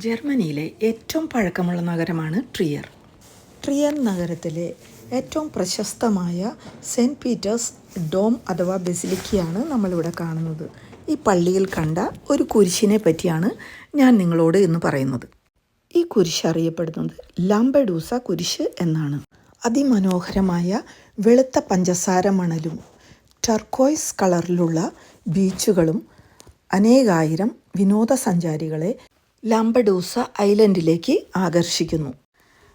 ജർമ്മനിയിലെ ഏറ്റവും പഴക്കമുള്ള നഗരമാണ് ട്രിയർ. ട്രിയർ നഗരത്തിലെ ഏറ്റവും പ്രശസ്തമായ സെൻറ്റ് പീറ്റേഴ്സ് ഡോം അഥവാ ബസിലിക്കയാണ് നമ്മളിവിടെ കാണുന്നത്. ഈ പള്ളിയിൽ കണ്ട ഒരു കുരിശിനെ പറ്റിയാണ് ഞാൻ നിങ്ങളോട് ഇന്ന് പറയുന്നത്. ഈ കുരിശ് അറിയപ്പെടുന്നത് ലാംപഡൂസ കുരിശ് എന്നാണ്. അതിമനോഹരമായ വെളുത്ത പഞ്ചസാര മണലും ടർക്കോയ്സ് കളറിലുള്ള ബീച്ചുകളും അനേകായിരം വിനോദസഞ്ചാരികളെ ലാംപഡൂസ ഐലൻഡിലേക്ക് ആകർഷിക്കുന്നു.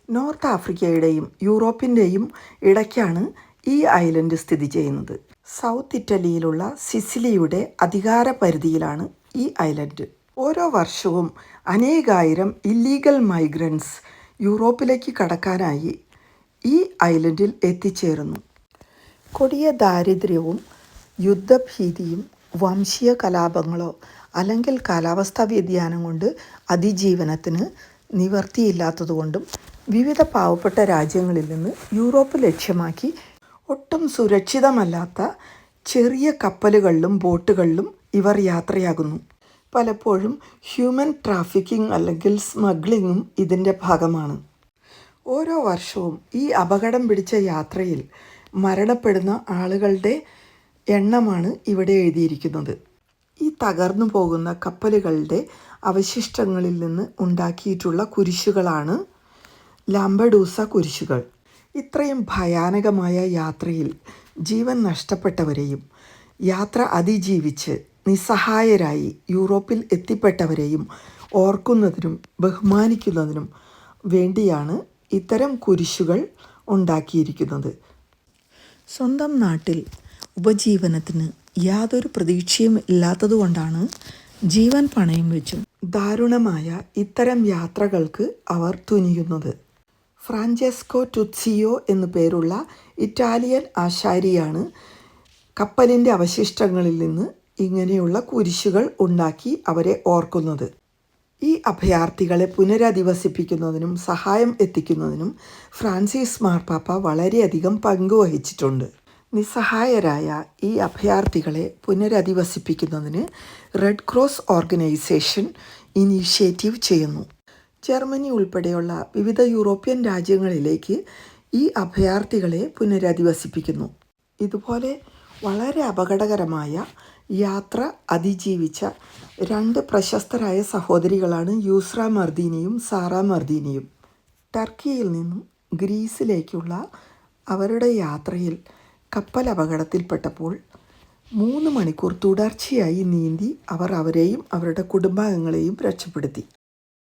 നോർത്ത് ആഫ്രിക്കയുടെയും യൂറോപ്പിൻ്റെയും ഇടയ്ക്കാണ് ഈ ഐലൻഡ് സ്ഥിതി ചെയ്യുന്നത്. സൗത്ത് ഇറ്റലിയിലുള്ള സിസിലിയുടെ അധികാര പരിധിയിലാണ് ഈ ഐലൻഡ്. ഓരോ വർഷവും അനേകായിരം ഇല്ലീഗൽ മൈഗ്രൻസ് യൂറോപ്പിലേക്ക് കടക്കാനായി ഈ ഐലൻഡിൽ എത്തിച്ചേരുന്നു. കൊടിയ ദാരിദ്ര്യവും യുദ്ധഭീതിയും വംശീയ കലാപങ്ങളോ അല്ലെങ്കിൽ കാലാവസ്ഥാ വ്യതിയാനം കൊണ്ട് അതിജീവനത്തിന് നിവർത്തിയില്ലാത്തതുകൊണ്ടും വിവിധ പാവപ്പെട്ട രാജ്യങ്ങളിൽ നിന്ന് യൂറോപ്പ് ലക്ഷ്യമാക്കി ഒട്ടും സുരക്ഷിതമല്ലാത്ത ചെറിയ കപ്പലുകളിലും ബോട്ടുകളിലും ഇവർ യാത്രയാകുന്നു. പലപ്പോഴും ഹ്യൂമൻ ട്രാഫിക്കിംഗ് അല്ലെങ്കിൽ സ്മഗ്ലിങ്ങും ഇതിൻ്റെ ഭാഗമാണ്. ഓരോ വർഷവും ഈ അപകടം പിടിച്ച യാത്രയിൽ മരണപ്പെടുന്ന ആളുകളുടെ എണ്ണമാണ് ഇവിടെ എഴുതിയിരിക്കുന്നത്. ഈ തകർന്നു പോകുന്ന കപ്പലുകളുടെ അവശിഷ്ടങ്ങളിൽ നിന്ന് ഉണ്ടാക്കിയിട്ടുള്ള കുരിശുകളാണ് ലാംപഡൂസ കുരിശുകൾ. ഇത്രയും ഭയാനകമായ യാത്രയിൽ ജീവൻ നഷ്ടപ്പെട്ടവരെയും യാത്ര അതിജീവിച്ച് നിസ്സഹായരായി യൂറോപ്പിൽ എത്തിപ്പെട്ടവരെയും ഓർക്കുന്നതിനും ബഹുമാനിക്കുന്നതിനും വേണ്ടിയാണ് ഇത്തരം കുരിശുകൾ ഉണ്ടാക്കിയിരിക്കുന്നത്. സ്വന്തം നാട്ടിൽ ഉപജീവനത്തിന് യാതൊരു പ്രതീക്ഷയും ഇല്ലാത്തതുകൊണ്ടാണ് ജീവൻ പണയം വെച്ചും ദാരുണമായ ഇത്തരം യാത്രകൾക്ക് അവർ തുനിയുന്നത്. ഫ്രാഞ്ചെസ്കോ ടുസിയോ എന്നു പേരുള്ള ഇറ്റാലിയൻ ആശാരിയാണ് കപ്പലിൻ്റെ അവശിഷ്ടങ്ങളിൽ നിന്ന് ഇങ്ങനെയുള്ള കുരിശുകൾ ഉണ്ടാക്കി അവരെ ഓർക്കുന്നത്. ഈ അഭയാർത്ഥികളെ പുനരധിവസിപ്പിക്കുന്നതിനും സഹായം എത്തിക്കുന്നതിനും ഫ്രാൻസിസ് മാർപ്പാപ്പ വളരെയധികം പങ്കുവഹിച്ചിട്ടുണ്ട്. നിസ്സഹായരായ ഈ അഭയാർത്ഥികളെ പുനരധിവസിപ്പിക്കുന്നതിന് റെഡ് ക്രോസ് ഓർഗനൈസേഷൻ ഇനീഷ്യേറ്റീവ് ചെയ്യുന്നു. ജർമ്മനി ഉൾപ്പെടെയുള്ള വിവിധ യൂറോപ്യൻ രാജ്യങ്ങളിലേക്ക് ഈ അഭയാർത്ഥികളെ പുനരധിവസിപ്പിക്കുന്നു. ഇതുപോലെ വളരെ അപകടകരമായ യാത്ര അതിജീവിച്ച രണ്ട് പ്രശസ്തരായ സഹോദരികളാണ് യൂസ്ര മർദീനിയും സാറ മർദീനിയും. ടർക്കിയിൽ നിന്നും ഗ്രീസിലേക്കുള്ള അവരുടെ യാത്രയിൽ കപ്പൽ അപകടത്തിൽപ്പെട്ടപ്പോൾ 3 മണിക്കൂർ തുടർച്ചയായി നീന്തി അവർ അവരെയും അവരുടെ കുടുംബാംഗങ്ങളെയും രക്ഷപ്പെടുത്തി.